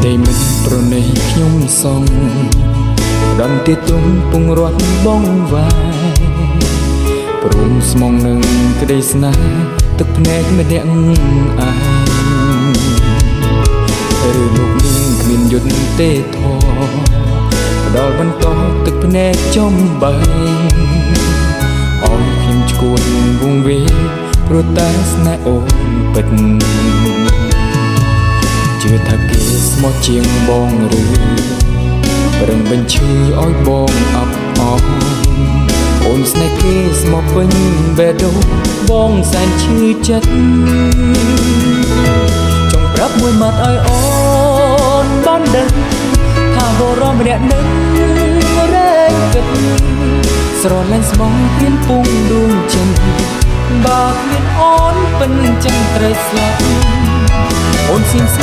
តែមិនប្រណីខ្ញុំសងដំទីទុំពងរត់បងវាយព្រមស្មងនឹងក្តីស្នេហ៍ទឹកភ្នែកម្នាក់ឯងឬលោកនាងគ្មានយុទ្ធទេធរផ្ដល់បន្តទឹកភ្នែកចំបែងអោយខ្ញុំឈួនវងវាព្រោះតែស្នេហ៍អូនពិតជឿថាគេស្មោះជាងបងឬប្រឹងបញ្ឈឺឲ្យបងអាប់អស់អូនស្នេហ៍គេស្មោះពេញបេះដូងបងសែនឈឺចិត្តចង់ប្រាប់មួយម៉ាត់ឲ្យអូនបានដឹងថាបរមម្នាក់នឹងរែងគិតស្រលាញ់ស្មងព្រៀនពុងដួងចិត្តបើគ្មានអូនពិនចឹងត្រូវស្លាប់អូនសៀង